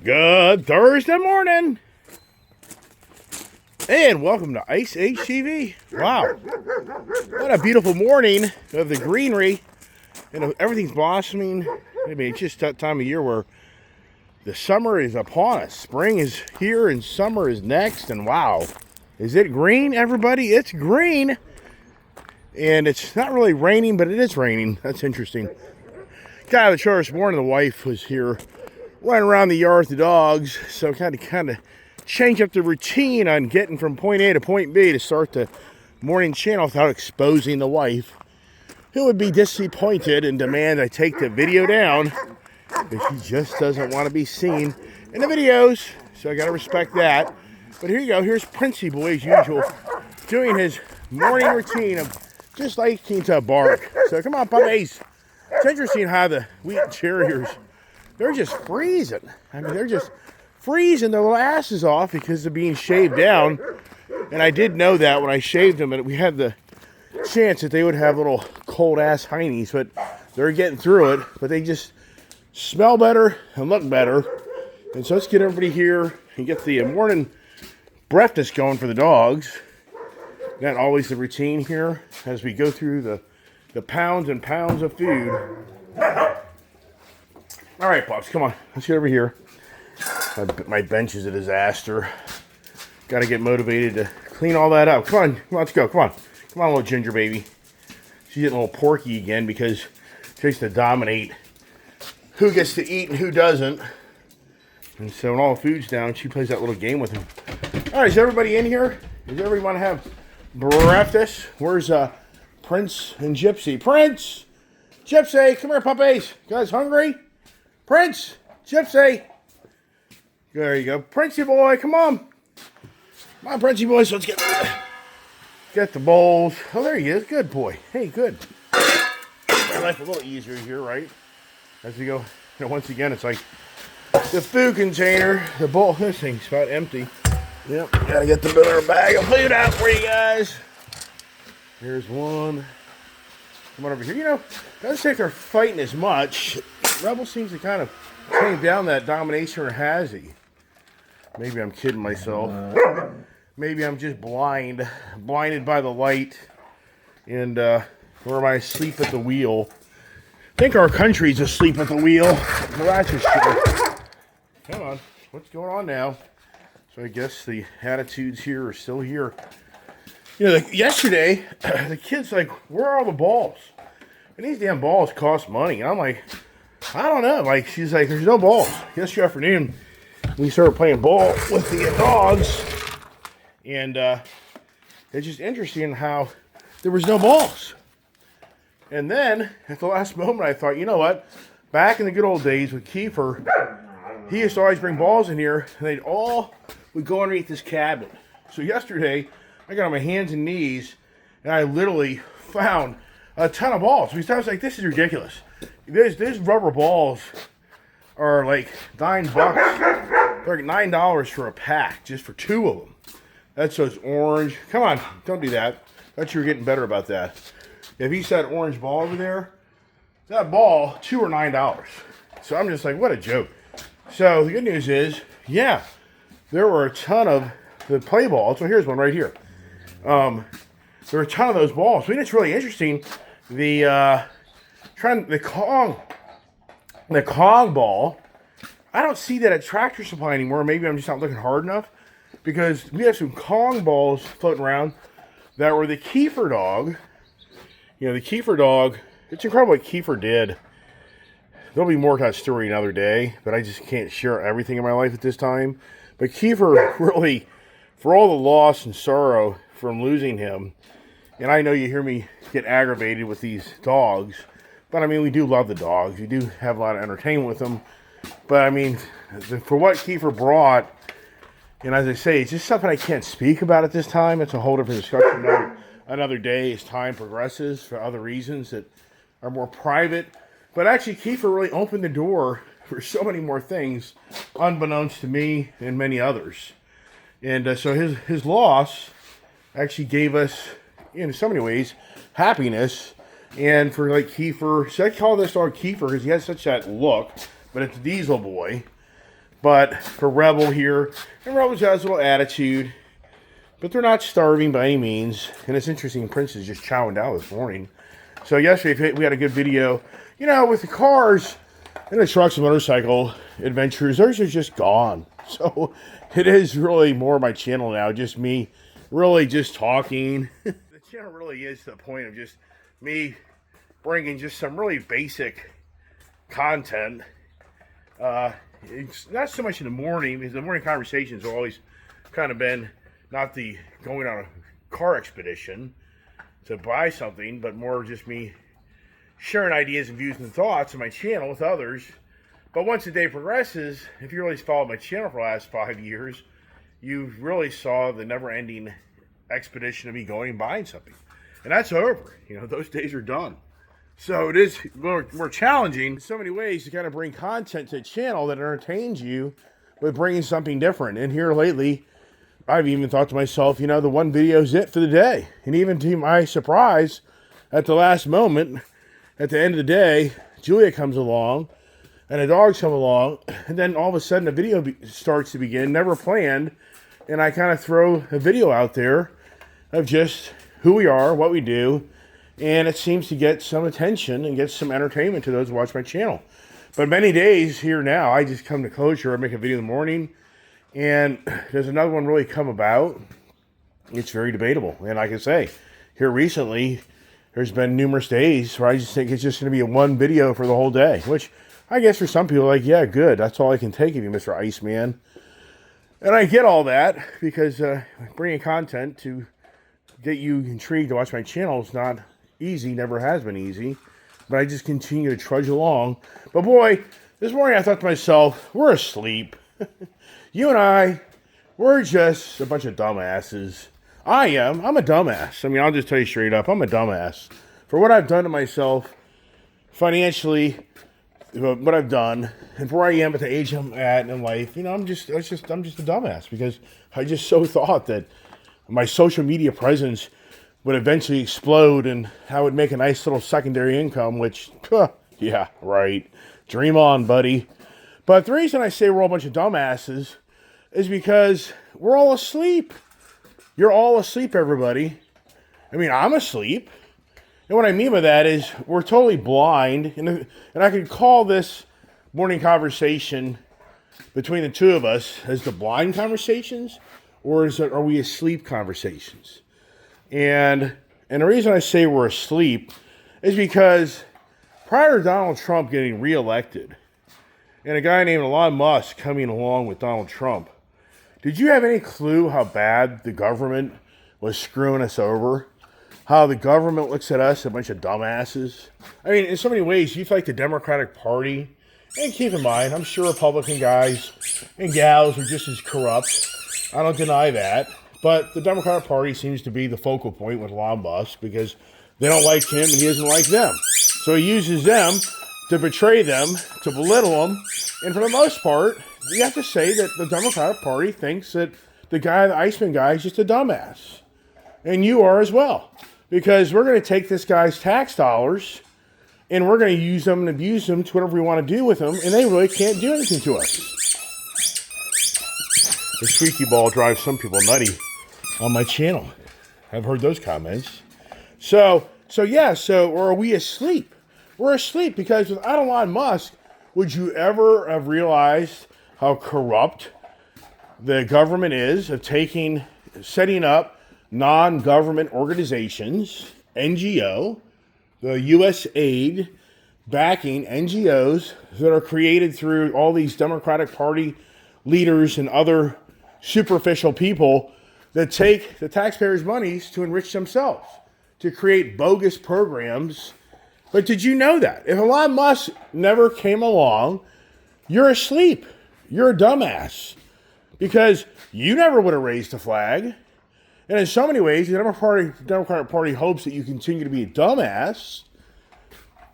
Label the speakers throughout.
Speaker 1: Good Thursday morning, and welcome to Ice Age TV. Wow, what a beautiful morning of the greenery, and everything's blossoming. I mean, it's just that time of year where the summer is upon us. Spring is here, and summer is next. And wow, is it green, everybody? It's green, and it's not really raining, but it is raining. That's interesting. Got out of the chore this morning. The wife was here running around the yard with the dogs, so kind of change up the routine on getting from point A to point B to start the morning channel without exposing the wife, who would be disappointed and demand I take the video down because she just doesn't want to be seen in the videos. So I got to respect that. But here you go. Here's Princey Boy as usual, doing his morning routine of just liking to bark. So come on, puppies. It's interesting how the Wheaten Terriers, they're just freezing. I mean, they're just freezing their little asses off because of being shaved down. And I did know that when I shaved them, and we had the chance that they would have little cold ass heinies, but they're getting through it. But they just smell better and look better. And so let's get everybody here and get the morning breakfast going for the dogs. Not always the routine here as we go through the pounds and pounds of food. All right, Pops, come on. Let's get over here. My bench is a disaster. Got to get motivated to clean all that up. Come on, let's go. Come on. Come on, little ginger baby. She's getting a little porky again because she tries to dominate who gets to eat and who doesn't. And so when all the food's down, she plays that little game with him. All right, is everybody in here? Does everybody want to have breakfast? Where's Prince and Gypsy? Prince! Gypsy, come here, puppies. You guys hungry? Prince! Gypsy! There you go. Princey boy, come on. Come on, Princey boy. So let's get the bowls. Oh, there he is. Good boy. Hey, good. My life a little easier here, right? As we go, once again, it's like the food container, the bowl. This thing's about empty. Yep, gotta get the bigger bag of food out for you guys. Here's one. Come on over here. Doesn't think they're fighting as much. Rebel seems to kind of tame down that domination, or has he? Maybe I'm kidding myself. Maybe I'm just blinded by the light, and or am I asleep at the wheel? I think our country's asleep at the wheel. Well, that's for sure. Come on, what's going on now? So I guess the attitudes here are still here. Yesterday, the kid's like, where are all the balls? And these damn balls cost money. And I'm like, I don't know. Like, she's like, there's no balls. Yesterday afternoon, we started playing ball with the dogs. And it's just interesting how there was no balls. And then, at the last moment, I thought, you know what? Back in the good old days with Kiefer, he used to always bring balls in here, and would go underneath this cabinet. So yesterday, I got on my hands and knees, and I literally found a ton of balls. Because I was like, this is ridiculous. These rubber balls are like $9. They're like $9 for a pack, just for two of them. That's those orange. Come on, don't do that. I thought you were getting better about that. If you said orange ball over there, that ball, $2 or $9. So I'm just like, what a joke. So the good news is, yeah, there were a ton of the play balls. So here's one right here. There were a ton of those balls. I think it's really interesting. The Kong ball, I don't see that at Tractor Supply anymore. Maybe I'm just not looking hard enough, because we have some Kong balls floating around that were the Kiefer dog. The Kiefer dog, it's incredible what Kiefer did. There'll be more to that story another day, but I just can't share everything in my life at this time. But Kiefer really, for all the loss and sorrow from losing him, and I know you hear me get aggravated with these dogs, but I mean, we do love the dogs. We do have a lot of entertainment with them. But I mean, for what Kiefer brought, and as I say, it's just something I can't speak about at this time. It's a whole different discussion another day as time progresses for other reasons that are more private. But actually, Kiefer really opened the door for so many more things, unbeknownst to me and many others. And so his loss actually gave us, in so many ways, happiness And for like Kiefer, so I call this dog Kiefer because he has such that look, but it's Diesel Boy. But for Rebel here, and Rebel has a little attitude, but they're not starving by any means. And it's interesting, Prince is just chowing down this morning. So yesterday we had a good video. You know, with the cars and the trucks and motorcycle adventures, those are just gone. So it is really more my channel now, just me really just talking. The channel really is to the point of just me bringing just some really basic content. It's not so much in the morning, because the morning conversations have always kind of been not the going on a car expedition to buy something, but more just me sharing ideas and views and thoughts on my channel with others. But once the day progresses, if you really followed my channel for the last 5 years, you really saw the never-ending expedition of me going and buying something. And that's over. You know, those days are done. So it is more challenging in so many ways to kind of bring content to a channel that entertains you with bringing something different. And here lately, I've even thought to myself, you know, the one video is it for the day. And even to my surprise, at the last moment, at the end of the day, Julia comes along and the dogs come along. And then all of a sudden the video starts to begin, never planned. And I kind of throw a video out there of just who we are, what we do. And it seems to get some attention and get some entertainment to those who watch my channel. But many days here now, I just come to closure. I make a video in the morning. And there's another one really come about. It's very debatable. And like I say, here recently, there's been numerous days where I just think it's just going to be a one video for the whole day. Which I guess for some people, like, yeah, good. That's all I can take of you, Mr. Iceman. And I get all that because bringing content to get you intrigued to watch my channel is not easy, never has been easy, but I just continue to trudge along. But boy, this morning I thought to myself, we're asleep. You and I, we're just a bunch of dumbasses. I'm a dumbass. I mean, I'll just tell you straight up, I'm a dumbass. For what I've done to myself, financially, what I've done, and for where I am at the age I'm at in life, you know, I'm just a dumbass, because I just so thought that my social media presence would eventually explode and I would make a nice little secondary income, which, yeah, right. Dream on, buddy. But the reason I say we're all a bunch of dumbasses is because we're all asleep. You're all asleep, everybody. I mean, I'm asleep. And what I mean by that is we're totally blind. And I could call this morning conversation between the two of us as the blind conversations, or are we asleep conversations? And the reason I say we're asleep is because prior to Donald Trump getting reelected and a guy named Elon Musk coming along with Donald Trump, did you have any clue how bad the government was screwing us over? How the government looks at us, a bunch of dumbasses? I mean, in so many ways, you feel like the Democratic Party, and keep in mind, I'm sure Republican guys and gals are just as corrupt. I don't deny that. But the Democratic Party seems to be the focal point with Elon Musk because they don't like him and he doesn't like them. So he uses them to betray them, to belittle them. And for the most part, you have to say that the Democratic Party thinks that the Iceman guy, is just a dumbass. And you are as well. Because we're going to take this guy's tax dollars and we're going to use them and abuse them to whatever we want to do with them. And they really can't do anything to us. The squeaky ball drives some people nutty on my channel. I've heard those comments. So are we asleep? We're asleep because without Elon Musk, would you ever have realized how corrupt the government is of setting up non-government organizations, NGO, the U.S. aid, backing NGOs that are created through all these Democratic Party leaders and other superficial people that take the taxpayers' monies to enrich themselves, to create bogus programs. But did you know that? If Elon Musk never came along, you're asleep. You're a dumbass. Because you never would have raised the flag. And in so many ways, the Democratic Party hopes that you continue to be a dumbass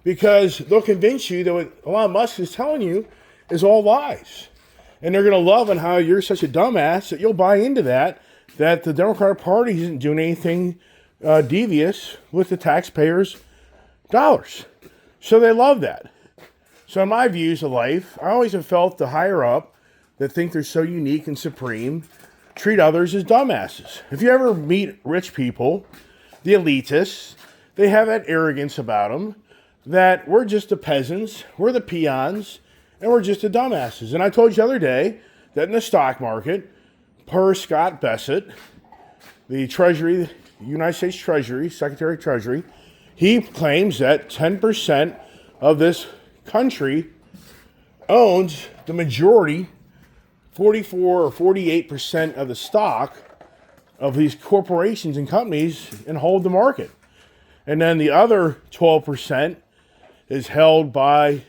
Speaker 1: because they'll convince you that what Elon Musk is telling you is all lies. And they're going to love on how you're such a dumbass that you'll buy into that the Democratic Party isn't doing anything devious with the taxpayers' So they love that. So in my views of life, I always have felt the higher up that think they're so unique and supreme treat others as dumbasses. If you ever meet rich people, the elitists, they have that arrogance about them that we're just the peasants, we're the peons, and we're just the dumbasses. And I told you the other day that in the stock market, per Scott Bessent, the Treasury, the United States Treasury, Secretary of Treasury, he claims that 10% of this country owns the majority, 44 or 48% of the stock of these corporations and companies and hold the market. And then the other 12% is held by,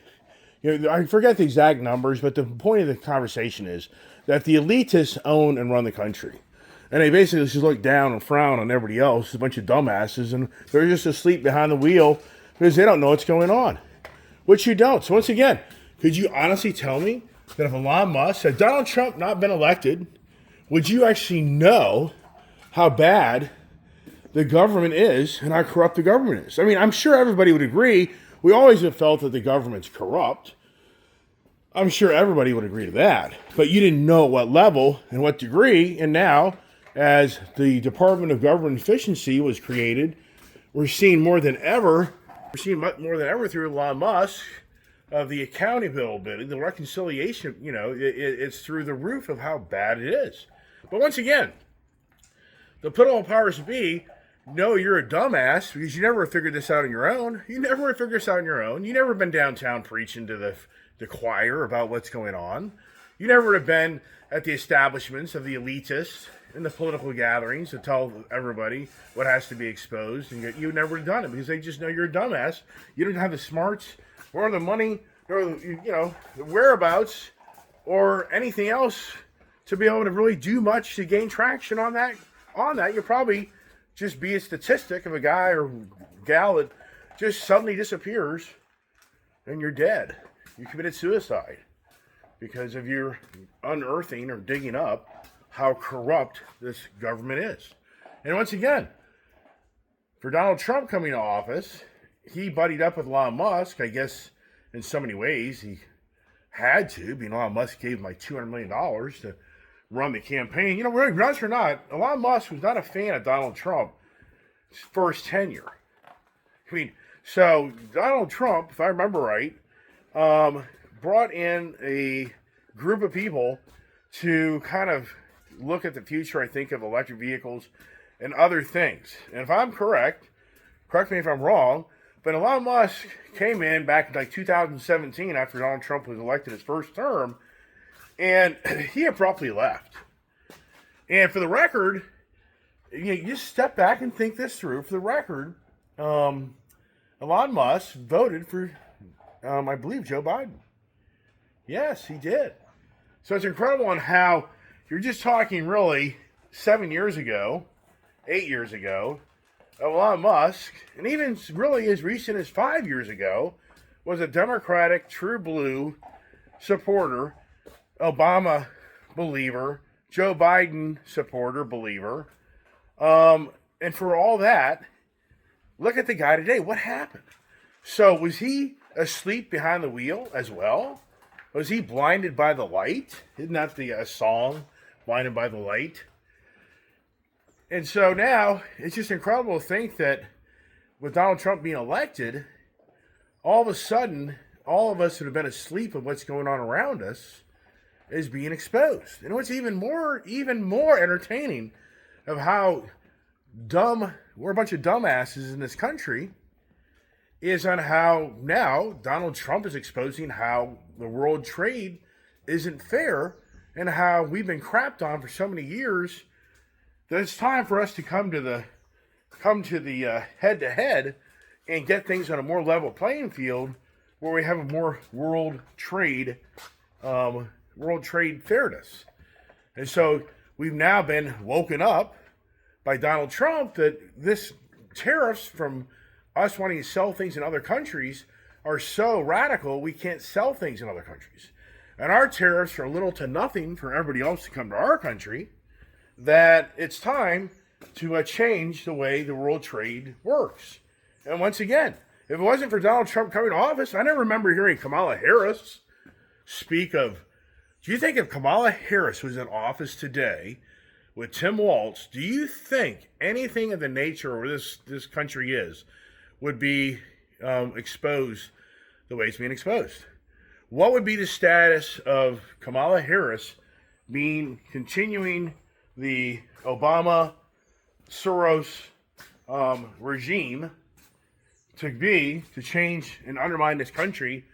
Speaker 1: I forget the exact numbers, but the point of the conversation is that the elitists own and run the country. And they basically just look down and frown on everybody else, a bunch of dumbasses, and they're just asleep behind the wheel because they don't know what's going on, which you don't. So once again, could you honestly tell me that if Elon Musk, had Donald Trump not been elected, would you actually know how bad the government is and how corrupt the government is? I mean, I'm sure everybody would agree. We always have felt that the government's corrupt. I'm sure everybody would agree to that. But you didn't know what level and what degree. And now, as the Department of Government Efficiency was created, we're seeing more than ever through Elon Musk of the accountability, the reconciliation, it's through the roof of how bad it is. But once again, the political powers that be know you're a dumbass because you never figured this out on your own. You never would figure this out on your own. You never been downtown preaching to the choir about what's going on. You never would have been at the establishments of the elitists in the political gatherings to tell everybody what has to be exposed. And you never would have done it because they just know you're a dumbass. You don't have the smarts or the money or the whereabouts or anything else to be able to really do much to gain traction on that. You'll probably just be a statistic of a guy or gal that just suddenly disappears and you're dead. You committed suicide because of your unearthing or digging up how corrupt this government is. And once again, for Donald Trump coming to office, he buddied up with Elon Musk. I guess in so many ways he had to. Elon Musk gave him like $200 million to run the campaign. Really, honest or not, Elon Musk was not a fan of Donald Trump's first tenure. So Donald Trump, if I remember right, brought in a group of people to kind of look at the future, I think, of electric vehicles and other things. And if I'm correct me if I'm wrong, but Elon Musk came in back in like 2017 after Donald Trump was elected his first term, and he abruptly left. And for the record, you just step back and think this through. For the record, Elon Musk voted for, I believe, Joe Biden. Yes, he did. So it's incredible on how you're just talking really 7 years ago, 8 years ago, Elon Musk, and even really as recent as 5 years ago, was a Democratic, true blue supporter, Obama believer, Joe Biden supporter, believer. And for all that, look at the guy today. What happened? So was he asleep behind the wheel as well? Was he blinded by the light? Isn't that the song, Blinded by the Light? And so now, it's just incredible to think that with Donald Trump being elected, all of a sudden, all of us that have been asleep of what's going on around us is being exposed. And what's even more entertaining of how dumb, we're a bunch of dumbasses in this country, is on how now Donald Trump is exposing how the world trade isn't fair and how we've been crapped on for so many years that it's time for us to come to the head-to-head and get things on a more level playing field where we have a more world trade fairness. And so we've now been woken up by Donald Trump that this tariffs from us wanting to sell things in other countries are so radical we can't sell things in other countries. And our tariffs are little to nothing for everybody else to come to our country, that it's time to change the way the world trade works. And once again, If it wasn't for Donald Trump coming to office, I never remember hearing Kamala Harris speak of. Do you think if Kamala Harris was in office today with Tim Walz, do you think anything of the nature where this country is would be exposed the way it's being exposed? What would be the status of Kamala Harris continuing the Obama Soros regime to change and undermine this country,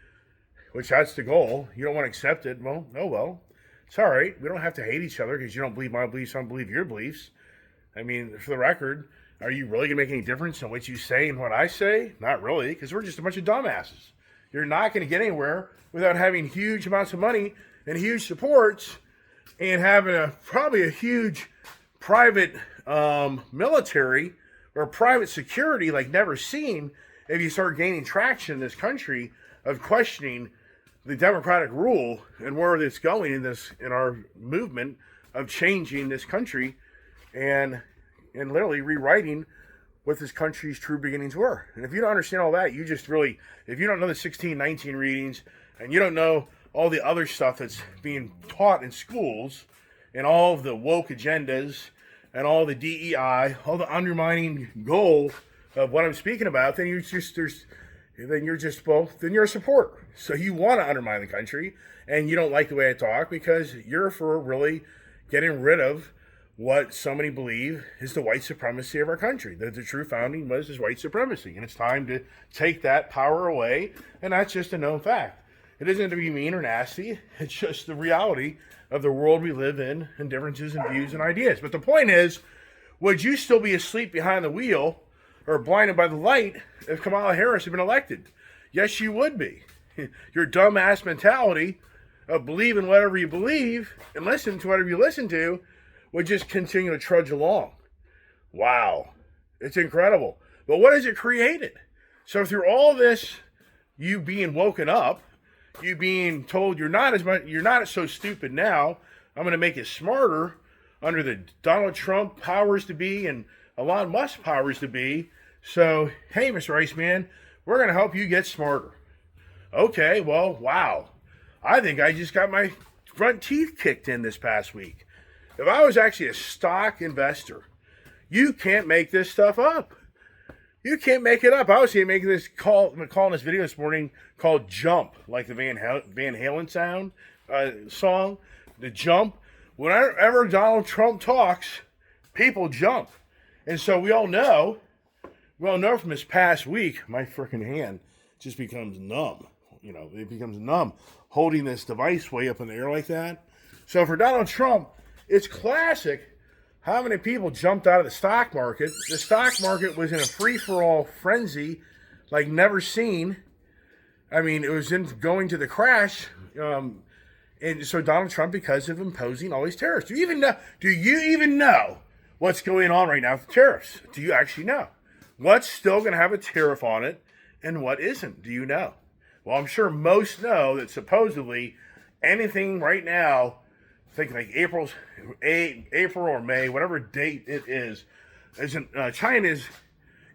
Speaker 1: which that's the goal. You don't want to accept it. Well, oh well. It's all right. We don't have to hate each other because you don't believe my beliefs, I don't believe your beliefs. I mean, for the record, are you really going to make any difference in what you say and what I say? Not really, because we're just a bunch of dumbasses. You're not going to get anywhere without having huge amounts of money and huge supports and having probably a huge private military or private security like never seen if you start gaining traction in this country of questioning the democratic rule and where it's going in our movement of changing this country and literally rewriting what this country's true beginnings were. And if you don't understand all that, if you don't know the 1619 readings and you don't know all the other stuff that's being taught in schools and all of the woke agendas and all the DEI, all the undermining goal of what I'm speaking about, then you're a supporter. So you want to undermine the country and you don't like the way I talk because you're for really getting rid of what so many believe is the white supremacy of our country. That the true founding was white supremacy. And it's time to take that power away. And that's just a known fact. It isn't to be mean or nasty. It's just the reality of the world we live in and differences in views and ideas. But the point is, would you still be asleep behind the wheel or blinded by the light if Kamala Harris had been elected? Yes, you would be. Your dumbass mentality of believing whatever you believe and listen to whatever you listen to would just continue to trudge along. Wow. It's incredible. But what has it created? So through all this, you being woken up, you being told you're not so stupid now, I'm going to make you smarter under the Donald Trump powers to be and Elon Musk powers to be. So, hey, Mr. Iceman, we're going to help you get smarter. Okay, well, wow. I think I just got my front teeth kicked in this past week. If I was actually a stock investor, you can't make this stuff up. You can't make it up. I was making this calling this video this morning called Jump, like the Van Halen song, the Jump. Whenever Donald Trump talks, people jump. And so we all know from this past week, my freaking hand just becomes numb. It becomes numb holding this device way up in the air like that. So for Donald Trump, it's classic how many people jumped out of the stock market. The stock market was in a free-for-all frenzy like never seen. I mean, it was going to the crash. And so Donald Trump, because of imposing all these tariffs. Do you even know what's going on right now with tariffs? Do you actually know? What's still going to have a tariff on it and what isn't? Do you know? Well, I'm sure most know that supposedly anything right now, I think like April or May, whatever date it is China's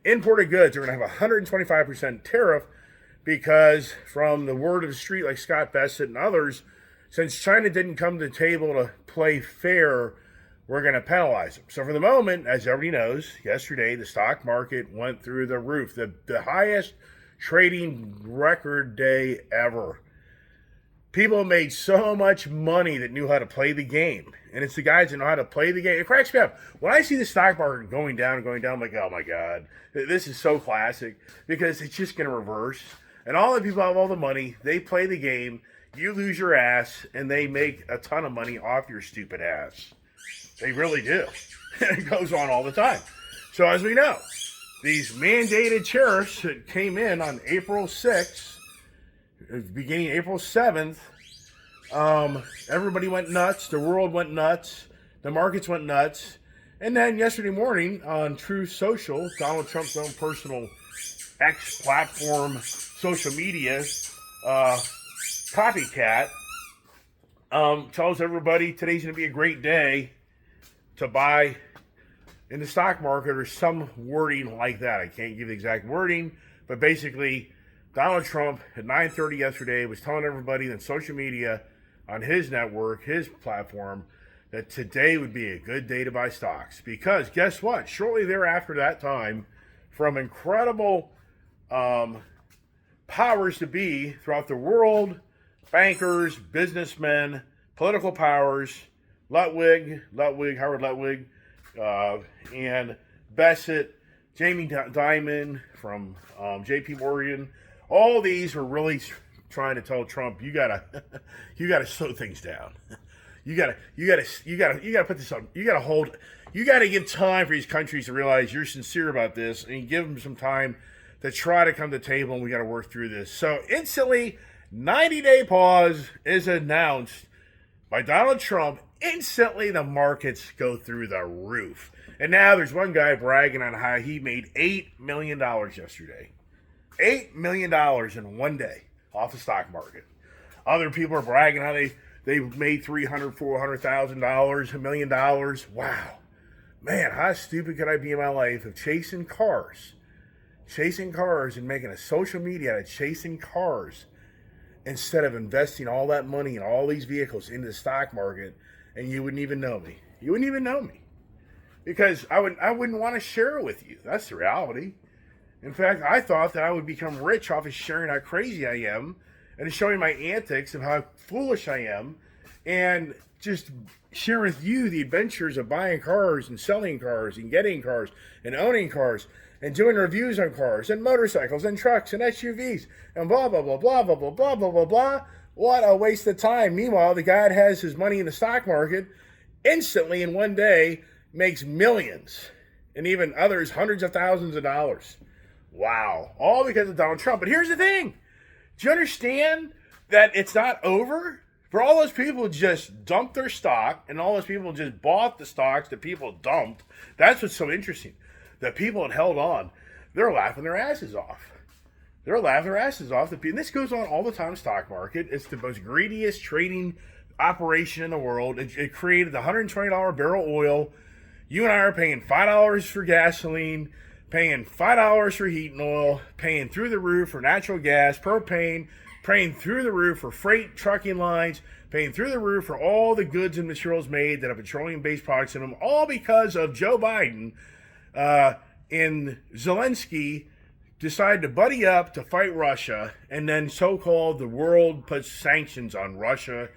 Speaker 1: imported goods are going to have a 125% tariff because from the word of the street, like Scott Bessent and others, since China didn't come to the table to play fair, we're going to penalize them. So for the moment, as everybody knows, yesterday the stock market went through the roof. The highest trading record day ever. People made so much money that knew how to play the game. And it's the guys that know how to play the game. It cracks me up. When I see the stock market going down, I'm like, oh my God, this is so classic because it's just going to reverse. And all the people have all the money. They play the game. You lose your ass and they make a ton of money off your stupid ass. They really do. It goes on all the time. So as we know, these mandated tariffs that came in on April 6th, beginning April 7th, everybody went nuts. The world went nuts. The markets went nuts. And then yesterday morning on Truth Social, Donald Trump's own personal X platform, social media, copycat, tells everybody today's going to be a great day to buy in the stock market or some wording like that. I can't give the exact wording, But basically, Donald Trump at 9:30 yesterday was telling everybody on social media, on his network, his platform, that today would be a good day to buy stocks. Because guess what? Shortly thereafter that time, from incredible powers to be throughout the world, bankers, businessmen, political powers, Howard Lutwig, and Bassett, Jamie Dimon from J.P. Morgan, all these were really trying to tell Trump, you gotta slow things down. You gotta put this on. You gotta give time for these countries to realize you're sincere about this, and you give them some time to try to come to the table, and we got to work through this. So instantly, 90-day pause is announced by Donald Trump. Instantly, the markets go through the roof. And now there's one guy bragging on how he made $8 million yesterday. $8 million in one day off the stock market. Other people are bragging how they made $300,000, $400,000, $1 million. Wow. Man, how stupid could I be in my life of chasing cars and making a social media out of chasing cars instead of investing all that money in all these vehicles into the stock market, and you wouldn't even know me. You wouldn't even know me. Because I wouldn't want to share it with you. That's the reality. In fact, I thought that I would become rich off of sharing how crazy I am and showing my antics of how foolish I am and just sharing with you the adventures of buying cars and selling cars and getting cars and owning cars and doing reviews on cars and motorcycles and trucks and SUVs and blah, blah, blah, blah, blah, blah, blah, blah, blah, blah. What a waste of time. Meanwhile, the guy that has his money in the stock market instantly in one day makes millions, and even others hundreds of thousands of dollars. Wow. All because of Donald Trump. But here's the thing. Do you understand that it's not over? For all those people who just dumped their stock, and all those people who just bought the stocks that people dumped, that's what's so interesting. The people that held on, they're laughing their asses off. They're laughing their asses off. And this goes on all the time in the stock market. It's the most greediest trading operation in the world. It created the $120 barrel oil. You and I are paying $5 for gasoline, paying $5 for heating oil, paying through the roof for natural gas, propane, paying through the roof for freight trucking lines, paying through the roof for all the goods and materials made that have petroleum-based products in them, all because of Joe Biden and Zelensky decided to buddy up to fight Russia, and then so-called the world puts sanctions on Russia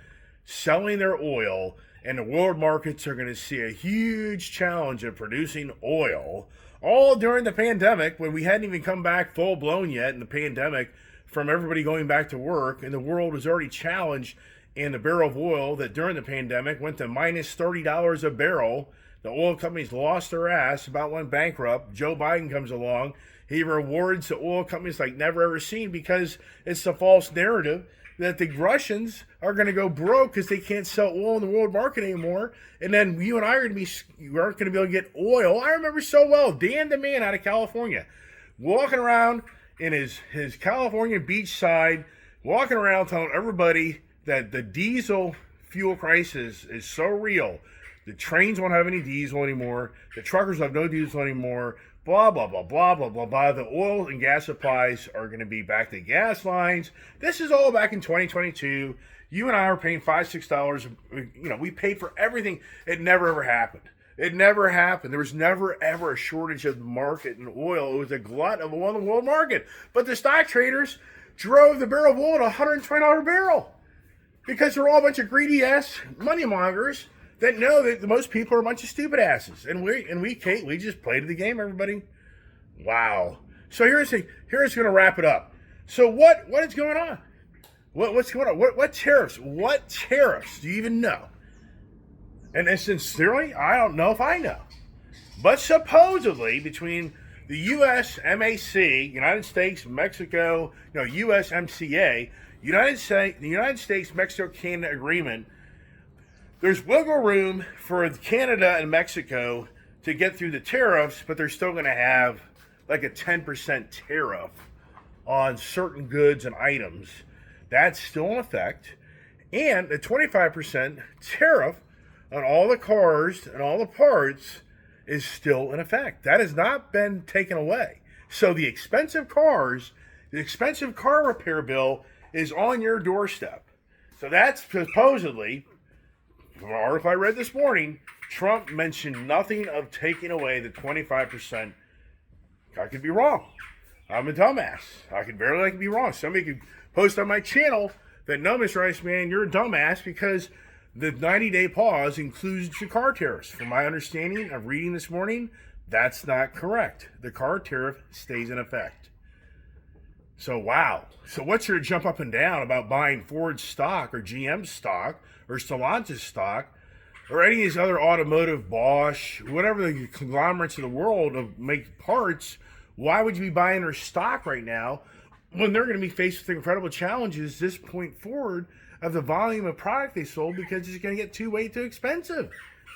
Speaker 1: selling their oil, and the world markets are going to see a huge challenge of producing oil, all during the pandemic when we hadn't even come back full-blown yet in the pandemic from everybody going back to work, and the world was already challenged in the barrel of oil that during the pandemic went to minus $30 a barrel. The oil companies lost their ass, about went bankrupt. Joe Biden comes along. He rewards the oil companies like never ever seen because it's a false narrative that the Russians are going to go broke because they can't sell oil in the world market anymore. And then you and I aren't going to be able to get oil. I remember so well, Dan the man out of California, walking around in his California beachside, walking around telling everybody that the diesel fuel crisis is so real. The trains won't have any diesel anymore. The truckers have no diesel anymore. Blah, blah, blah, blah, blah, blah, blah. The oil and gas supplies are going to be back to gas lines. This is all back in 2022. You and I are paying $5, $6. You know, we paid for everything. It never, ever happened. It never happened. There was never, ever a shortage of the market in oil. It was a glut of oil in the world market. But the stock traders drove the barrel of oil to $120 a barrel because they're all a bunch of greedy-ass money mongers that know that most people are a bunch of stupid asses. And we just played the game, everybody. Wow. So here's going to wrap it up. So what is going on? What's going on? What tariffs? What tariffs do you even know? And sincerely, I don't know if I know. But supposedly between the U.S. MAC, United States, Mexico, USMCA, the United States Mexico Canada agreement, there's wiggle room for Canada and Mexico to get through the tariffs, but they're still going to have like a 10% tariff on certain goods and items. That's still in effect. And a 25% tariff on all the cars and all the parts is still in effect. That has not been taken away. So the expensive cars, the expensive car repair bill is on your doorstep. So that's supposedly, from an article I read this morning, Trump mentioned nothing of taking away the 25%. I could be wrong. I'm a dumbass. I could barely be wrong. Somebody could post on my channel that, no, Mr. Iceman, you're a dumbass because the 90-day pause includes the car tariffs. From my understanding of reading this morning, that's not correct. The car tariff stays in effect. So, wow. So what's your jump up and down about buying Ford stock or GM stock or Stellantis stock or any of these other automotive, Bosch, whatever the conglomerates of the world of make parts? Why would you be buying their stock right now when they're going to be faced with incredible challenges this point forward of the volume of product they sold because it's going to get way too expensive?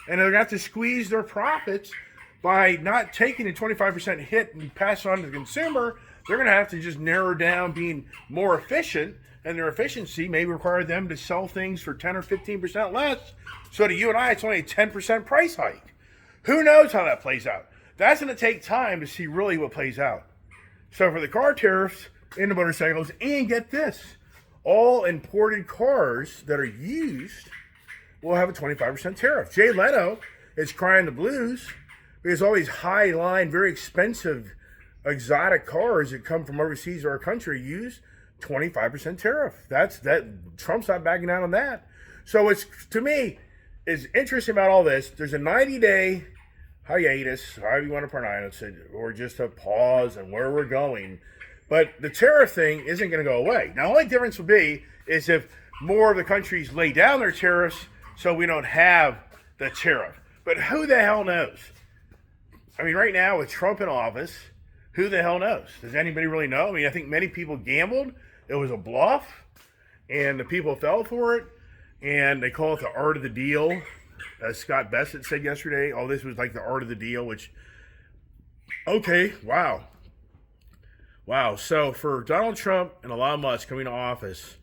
Speaker 1: And they're going to have to squeeze their profits by not taking a 25% hit and pass it on to the consumer. They're going to have to just narrow down being more efficient, and their efficiency may require them to sell things for 10 or 15% less. So to you and I, it's only a 10% price hike. Who knows how that plays out? That's going to take time to see really what plays out. So for the car tariffs into motorcycles, and get this, all imported cars that are used will have a 25% tariff. Jay Leno is crying the blues because all these high-line, very expensive exotic cars that come from overseas or our country use 25% tariff. That Trump's not backing down on that. So it's, to me, is interesting about all this. There's a 90-day hiatus, however you want to pronounce it, or just a pause and where we're going. But the tariff thing isn't going to go away. Now, the only difference will be is if more of the countries lay down their tariffs so we don't have the tariff. But who the hell knows? I mean, right now with Trump in office, who the hell knows? Does anybody really know? I mean, I think many people gambled. It was a bluff, and the people fell for it, and they call it the art of the deal. As Scott Bassett said yesterday, all this was like the art of the deal, which, okay, wow. Wow, so for Donald Trump and Elon Musk coming to office,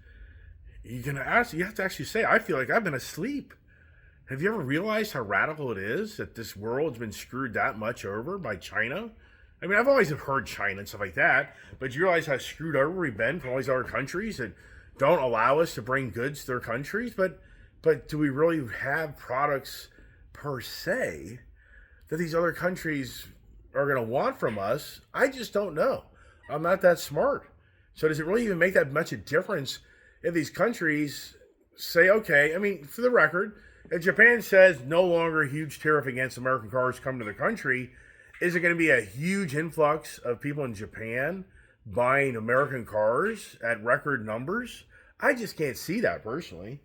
Speaker 1: you have to actually say, I feel like I've been asleep. Have you ever realized how radical it is that this world's been screwed that much over by China? I mean, I've always heard China and stuff like that, but you realize how screwed over we've been from all these other countries that don't allow us to bring goods to their countries? But do we really have products per se that these other countries are going to want from us? I just don't know. I'm not that smart. So does it really even make that much a difference if these countries say, okay, I mean, for the record, if Japan says no longer a huge tariff against American cars come to the country, is it going to be a huge influx of people in Japan buying American cars at record numbers? I just can't see that personally.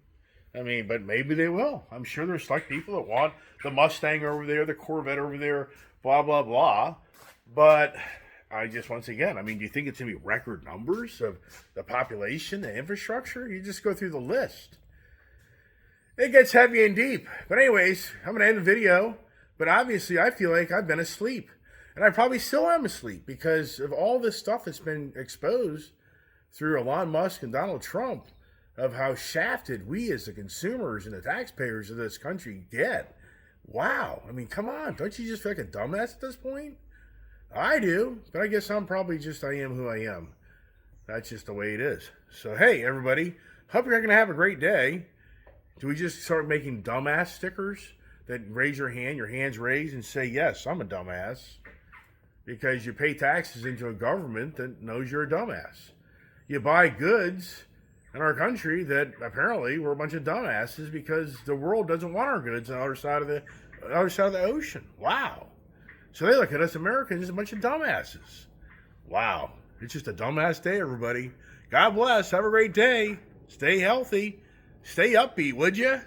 Speaker 1: I mean, but maybe they will. I'm sure there's like people that want the Mustang over there, the Corvette over there, blah, blah, blah. But I just, once again, I mean, do you think it's going to be record numbers of the population, the infrastructure? You just go through the list. It gets heavy and deep. But anyways, I'm going to end the video. But obviously, I feel like I've been asleep. And I probably still am asleep because of all this stuff that's been exposed through Elon Musk and Donald Trump of how shafted we as the consumers and the taxpayers of this country get. Wow. I mean, come on. Don't you just feel like a dumbass at this point? I do. But I guess I'm probably just, I am who I am. That's just the way it is. So, hey, everybody. Hope you're going to have a great day. Do we just start making dumbass stickers that raise your hand, your hand's raised, and say, yes, I'm a dumbass? Because you pay taxes into a government that knows you're a dumbass. You buy goods in our country that apparently we're a bunch of dumbasses because the world doesn't want our goods on the other side of the ocean. Wow. So they look at us Americans as a bunch of dumbasses. Wow. It's just a dumbass day, everybody. God bless. Have a great day. Stay healthy. Stay upbeat, would you?